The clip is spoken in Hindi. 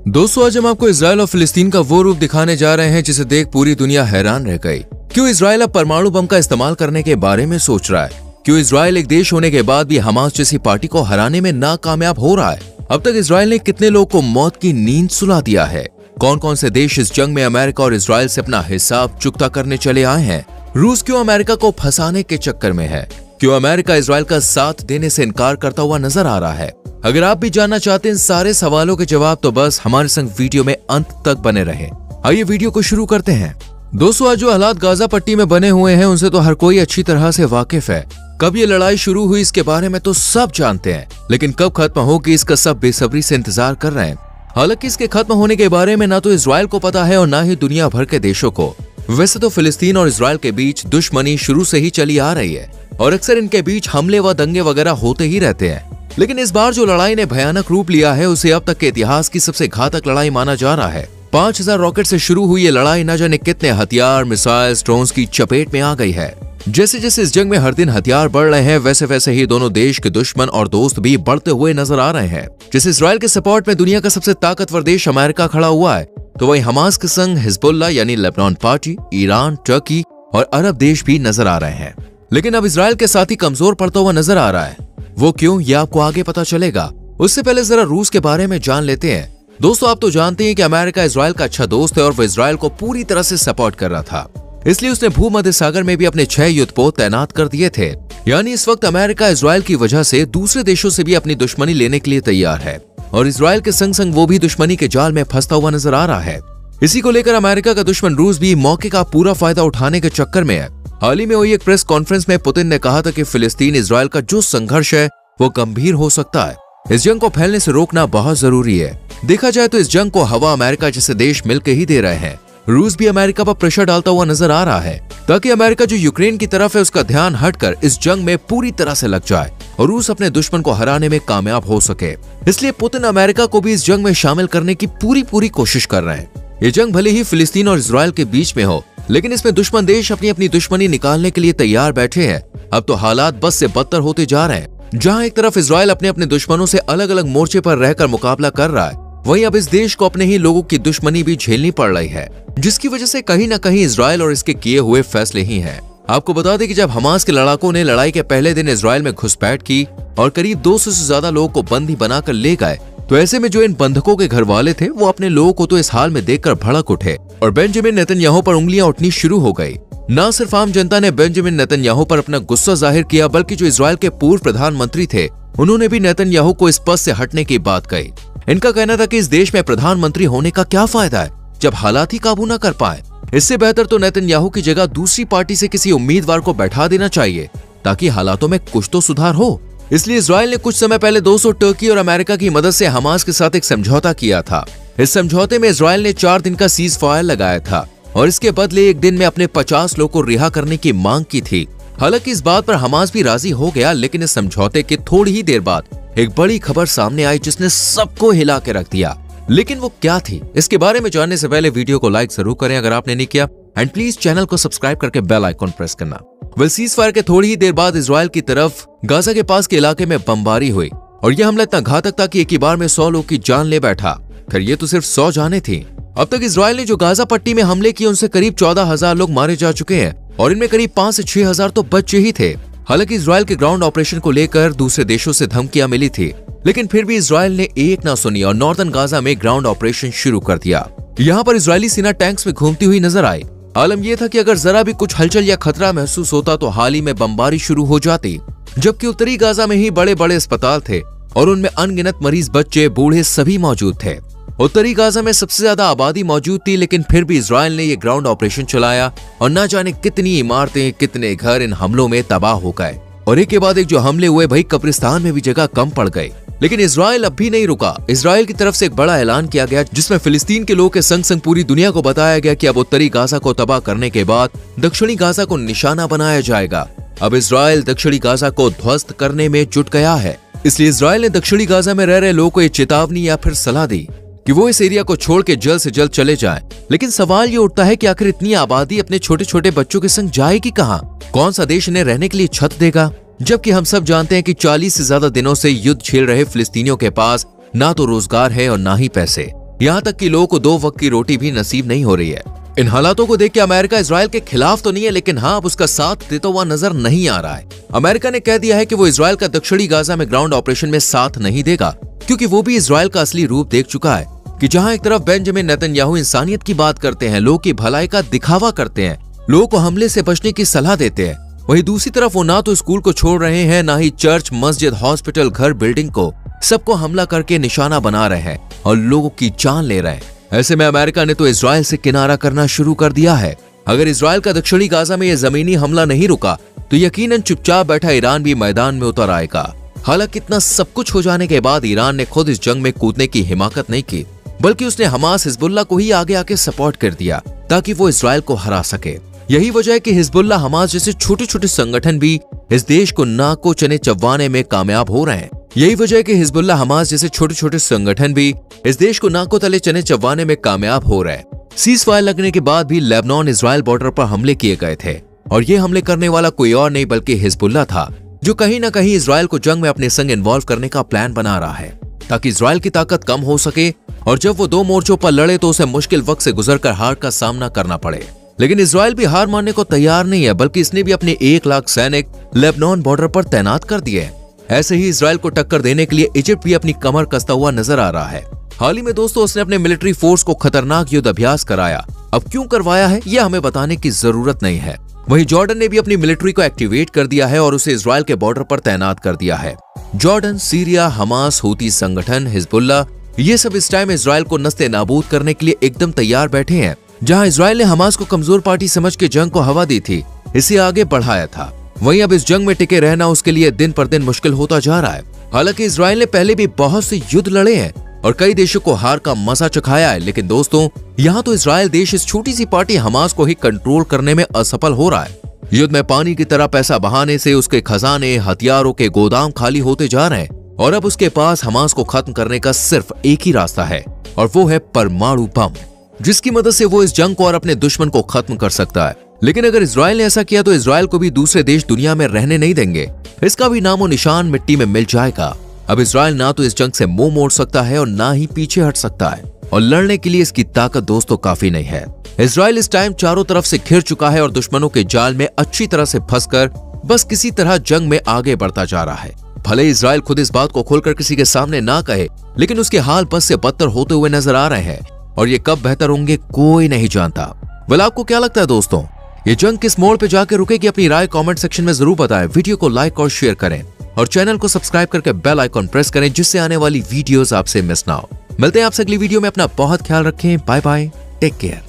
दोस्तों, आज हम आपको इजराइल और फिलिस्तीन का वो रूप दिखाने जा रहे हैं जिसे देख पूरी दुनिया हैरान रह गई। क्यों इजराइल अब परमाणु बम का इस्तेमाल करने के बारे में सोच रहा है? क्यों इजराइल एक देश होने के बाद भी हमास जैसी पार्टी को हराने में नाकामयाब हो रहा है? अब तक इजराइल ने कितने लोगों को मौत की नींद सुला दिया है? कौन कौन से देश इस जंग में अमेरिका और इजराइल से अपना हिसाब चुकता करने चले आए हैं? रूस क्यों अमेरिका को फंसाने के चक्कर में है? क्यों अमेरिका इजराइल का साथ देने से इनकार करता हुआ नजर आ रहा है? अगर आप भी जानना चाहते हैं इन सारे सवालों के जवाब, तो बस हमारे संग वीडियो में अंत तक बने रहें। आइए वीडियो को शुरू करते हैं। दोस्तों, आज जो हालात गाजा पट्टी में बने हुए हैं उनसे तो हर कोई अच्छी तरह से वाकिफ है। कब ये लड़ाई शुरू हुई इसके बारे में तो सब जानते हैं, लेकिन कब खत्म होगी इसका सब बेसब्री से इंतजार कर रहे हैं। हालांकि इसके खत्म होने के बारे में ना तो इजराइल को पता है और ना ही दुनिया भर के देशों को। वैसे तो फिलिस्तीन और इजराइल के बीच दुश्मनी शुरू से ही चली आ रही है और अक्सर इनके बीच हमले व दंगे वगैरह होते ही रहते हैं। लेकिन इस बार जो लड़ाई ने भयानक रूप लिया है उसे अब तक के इतिहास की सबसे घातक लड़ाई माना जा रहा है। 5000 रॉकेट से शुरू हुई ये लड़ाई न जाने कितने हथियार, मिसाइल्स, ड्रोन्स की चपेट में आ गई है। जैसे जैसे इस जंग में हर दिन हथियार बढ़ रहे हैं, वैसे वैसे ही दोनों देश के दुश्मन और दोस्त भी बढ़ते हुए नजर आ रहे हैं। जैसे इजराइल के सपोर्ट में दुनिया का सबसे ताकतवर देश अमेरिका खड़ा हुआ है, तो वहीं हमास के संग हिजबुल्लाह यानी लेबनान पार्टी, ईरान, टर्की और अरब देश भी नजर आ रहे हैं। लेकिन अब इजराइल के साथ ही कमजोर पड़ता हुआ नजर आ रहा है। वो क्यों, ये आपको आगे पता चलेगा। उससे पहले जरा रूस के बारे में जान लेते हैं। दोस्तों, आप तो जानते हैं कि अमेरिका इजराइल का अच्छा दोस्त है और वो इजराइल को पूरी तरह से सपोर्ट कर रहा था। इसलिए उसने भूमध्य सागर में भी अपने 6 युद्धपोत तैनात कर दिए थे। यानी इस वक्त अमेरिका इजराइल की वजह से दूसरे देशों से भी अपनी दुश्मनी लेने के लिए तैयार है और इजराइल के संग संग वो भी दुश्मनी के जाल में फंसता हुआ नजर आ रहा है। इसी को लेकर अमेरिका का दुश्मन रूस भी मौके का पूरा फायदा उठाने के चक्कर में है। हाल ही में हुई एक प्रेस कॉन्फ्रेंस में पुतिन ने कहा था कि फिलिस्तीन इजराइल का जो संघर्ष है वो गंभीर हो सकता है। इस जंग को फैलने से रोकना बहुत जरूरी है। देखा जाए तो इस जंग को हवा अमेरिका जैसे देश मिलकर ही दे रहे हैं। रूस भी अमेरिका पर प्रेशर डालता हुआ नजर आ रहा है ताकि अमेरिका जो यूक्रेन की तरफ है उसका ध्यान हटकर इस जंग में पूरी तरह से लग जाए और रूस अपने दुश्मन को हराने में कामयाब हो सके। इसलिए पुतिन अमेरिका को भी इस जंग में शामिल करने की पूरी कोशिश कर रहे हैं। ये जंग भले ही फिलिस्तीन और इजराइल के बीच में हो, लेकिन इसमें दुश्मन देश अपनी अपनी दुश्मनी निकालने के लिए तैयार बैठे हैं। अब तो हालात बस से बदतर होते जा रहे हैं। जहां एक तरफ इजराइल अपने अपने दुश्मनों से अलग अलग मोर्चे पर रहकर मुकाबला कर रहा है, वहीं अब इस देश को अपने ही लोगों की दुश्मनी भी झेलनी पड़ रही है, जिसकी वजह से कहीं न कहीं इजराइल और इसके किए हुए फैसले ही हैं। आपको बता दें कि जब हमास के लड़ाकों ने लड़ाई के पहले दिन इजराइल में घुसपैठ की और करीब 200 से ज्यादा लोगों को बंदी बनाकर ले गए, तो ऐसे में जो इन बंधकों के घर वाले थे वो अपने लोगों को तो इस हाल में देखकर भड़क उठे और बेंजामिन नेतन्याहू पर उंगलियां उठनी शुरू हो गई। न सिर्फ आम जनता ने बेंजामिन नेतन्याहू पर अपना गुस्सा जाहिर किया, बल्कि जो इजराइल के पूर्व प्रधानमंत्री थे उन्होंने भी नेतन्याहू को इस पद से हटने की बात कही। इनका कहना था कि इस देश में प्रधानमंत्री होने का क्या फायदा है जब हालात ही काबू न कर पाए। इससे बेहतर तो नेतन्याहू की जगह दूसरी पार्टी से किसी उम्मीदवार को बैठा देना चाहिए ताकि हालातों में कुछ तो सुधार हो। इसलिए इजराइल ने कुछ समय पहले 200 टर्की और अमेरिका की मदद से हमास के साथ एक समझौता किया था। इस समझौते में इजराइल ने 4 दिन का सीज फायर लगाया था और इसके बदले एक दिन में अपने 50 लोगों को रिहा करने की मांग की थी। हालांकि इस बात पर हमास भी राजी हो गया, लेकिन इस समझौते के थोड़ी ही देर बाद एक बड़ी खबर सामने आई जिसने सबको हिला के रख दिया। लेकिन वो क्या थी, इसके बारे में जानने से पहले वीडियो को लाइक जरूर करें अगर आपने नहीं किया, एंड प्लीज चैनल को सब्सक्राइब करके बेल आइकॉन प्रेस करना। सीज फायर के थोड़ी ही देर बाद इजराइल की तरफ गाजा के पास के इलाके में बमबारी हुई और यह हमला इतना घातक था कि एक ही बार में 100 लोग की जान ले बैठा। खैर, ये तो सिर्फ 100 जानें थी। अब तक इजराइल ने जो गाजा पट्टी में हमले किए उनसे करीब 14,000 लोग मारे जा चुके हैं और इनमें करीब 5 से 6,000 तो बच्चे ही थे। हालांकि इजराइल के ग्राउंड ऑपरेशन को लेकर दूसरे देशों से धमकियां मिली थी, लेकिन फिर भी इजराइल ने एक ना सुनी और नॉर्दर्न गाजा में ग्राउंड ऑपरेशन शुरू कर दिया। यहाँ पर इजरायली सेना टैंक्स में घूमती हुई नजर आई। आलम यह था कि अगर जरा भी कुछ हलचल या खतरा महसूस होता तो हाल ही में बमबारी शुरू हो जाती, जबकि उत्तरी गाजा में ही बड़े बड़े अस्पताल थे और उनमें अनगिनत मरीज, बच्चे, बूढ़े सभी मौजूद थे। उत्तरी गाजा में सबसे ज्यादा आबादी मौजूद थी, लेकिन फिर भी इजराइल ने ये ग्राउंड ऑपरेशन चलाया और न जाने कितनी इमारतें, कितने घर इन हमलों में तबाह हो गए और एक के बाद एक जो हमले हुए, भाई कब्रिस्तान में भी जगह कम पड़ गई। लेकिन इजराइल अब भी नहीं रुका। इजराइल की तरफ से एक बड़ा ऐलान किया गया जिसमें फिलिस्तीन के लोगों के संग संग पूरी दुनिया को बताया गया कि अब उत्तरी गाजा को तबाह करने के बाद दक्षिणी गाजा को निशाना बनाया जाएगा। अब इजराइल दक्षिणी गाजा को ध्वस्त करने में जुट गया है। इसलिए इजराइल ने दक्षिणी गाजा में रह रहे लोगों को ये चेतावनी या फिर सलाह दी कि वो इस एरिया को छोड़ के जल्द से जल्द चले जाएं। लेकिन सवाल ये उठता है कि आखिर इतनी आबादी अपने छोटे छोटे बच्चों के संग जाएगी कहां? कौन सा देश इन्हें रहने के लिए छत देगा? जबकि हम सब जानते हैं कि 40 से ज्यादा दिनों से युद्ध झेल रहे फिलिस्तीनियों के पास ना तो रोजगार है और ना ही पैसे। यहाँ तक कि लोगों को 2 वक्त की रोटी भी नसीब नहीं हो रही है। इन हालातों को देख के अमेरिका इजराइल के खिलाफ तो नहीं है, लेकिन हाँ, अब उसका साथ देता हुआ नजर नहीं आ रहा है। अमेरिका ने कह दिया है कि वो इजराइल का दक्षिणी गाजा में ग्राउंड ऑपरेशन में साथ नहीं देगा, क्योंकि वो भी इजराइल का असली रूप देख चुका है कि जहां एक तरफ बेंजामिन नेतन्याहू इंसानियत की बात करते हैं, लोगों की भलाई का दिखावा करते हैं, लोगों को हमले से बचने की सलाह देते हैं, वहीं दूसरी तरफ वो ना तो स्कूल को छोड़ रहे हैं, ना ही चर्च, मस्जिद, हॉस्पिटल, घर, बिल्डिंग को, सबको हमला करके निशाना बना रहे हैं और लोगों की जान ले रहे हैं। ऐसे में अमेरिका ने तो इजराइल से किनारा करना शुरू कर दिया है। अगर इजराइल का दक्षिणी गाजा में यह जमीनी हमला नहीं रुका तो यकीनन चुपचाप बैठा ईरान भी मैदान में उतर आएगा। हालांकि इतना सब कुछ हो जाने के बाद ईरान ने खुद इस जंग में कूदने की हिमाकत नहीं की, बल्कि उसने हमास, हिजबुल्लाह को ही आगे आके सपोर्ट कर दिया ताकि वो इजराइल को हरा सके। यही वजह है कि हिजबुल्लाह, हमास जैसे छोटे छोटे संगठन भी इस देश को नाको चने चबवाने में कामयाब हो रहे हैं। यही वजह है कि हिजबुल्लाह, हमास जैसे छोटे छोटे संगठन भी इस देश को नाको तले चने चबवाने में कामयाब हो रहे हैं। सीज फायर लगने के बाद भी लेबनान इजराइल बॉर्डर पर हमले किए गए थे और ये हमले करने वाला कोई और नहीं बल्कि हिजबुल्लाह था, जो कहीं ना कहीं इजराइल को जंग में अपने संग इन्वॉल्व करने का प्लान बना रहा है ताकि इजराइल की ताकत कम हो सके और जब वो 2 मोर्चों पर लड़े तो उसे मुश्किल वक्त से गुजरकर हार का सामना करना पड़े। लेकिन इजराइल भी हार मानने को तैयार नहीं है, बल्कि इसने भी अपने 1 लाख सैनिक लेबनान बॉर्डर पर तैनात कर दिए हैं। ऐसे ही इजराइल को टक्कर देने के लिए इजिप्ट भी अपनी कमर कसता हुआ नजर आ रहा है। हाल ही में दोस्तों उसने अपने मिलिट्री फोर्स को खतरनाक युद्ध अभ्यास कराया। अब क्यों करवाया है यह हमें बताने की जरूरत नहीं है। वहीं जॉर्डन ने भी अपनी मिलिट्री को एक्टिवेट कर दिया है और उसे इजराइल के बॉर्डर पर तैनात कर दिया है। जॉर्डन, सीरिया, हमास, हूती संगठन, हिजबुल्लाह, ये सब इस टाइम इजराइल को नस्ते नाबूद करने के लिए एकदम तैयार बैठे हैं। जहां इजराइल ने हमास को कमजोर पार्टी समझ के जंग को हवा दी थी, इसे आगे बढ़ाया था, वहीं अब इस जंग में टिके रहना उसके लिए दिन पर दिन मुश्किल होता जा रहा है। हालांकि इजराइल ने पहले भी बहुत से युद्ध लड़े हैं और कई देशों को हार का मजा चखाया है, लेकिन दोस्तों यहाँ तो इजराइल देश इस छोटी सी पार्टी हमास को ही कंट्रोल करने में असफल हो रहा है। युद्ध में पानी की तरह पैसा बहाने से उसके खजाने, हथियारों के गोदाम खाली होते जा रहे हैं और अब उसके पास हमास को खत्म करने का सिर्फ एक ही रास्ता है और वो है परमाणु बम, जिसकी मदद से वो इस जंग को और अपने दुश्मन को खत्म कर सकता है। लेकिन अगर इजराइल ने ऐसा किया तो इजराइल को भी दूसरे देश दुनिया में रहने नहीं देंगे, इसका भी नामो निशान मिट्टी में मिल जाएगा। अब इजराइल ना तो इस जंग से मुंह मोड़ सकता है और ना ही पीछे हट सकता है और लड़ने के लिए इसकी ताकत दोस्तों काफी नहीं है। इजराइल इस टाइम चारों तरफ से घिर चुका है और दुश्मनों के जाल में अच्छी तरह से फंसकर बस किसी तरह जंग में आगे बढ़ता जा रहा है। भले इजराइल खुद इस बात को खोलकर किसी के सामने ना कहे, लेकिन उसके हाल बस से बदतर होते हुए नजर आ रहे हैं और ये कब बेहतर होंगे कोई नहीं जानता। वेल, आपको क्या लगता है दोस्तों, ये जंग किस मोड़ पे जाकर रुकेगी? अपनी राय कमेंट सेक्शन में जरूर बताएं। वीडियो को लाइक और शेयर करें और चैनल को सब्सक्राइब करके बेल आइकॉन प्रेस करें, जिससे आने वाली वीडियोस आपसे मिस ना हो। मिलते हैं आपसे अगली वीडियो में। अपना बहुत ख्याल रखें। Bye bye, take care.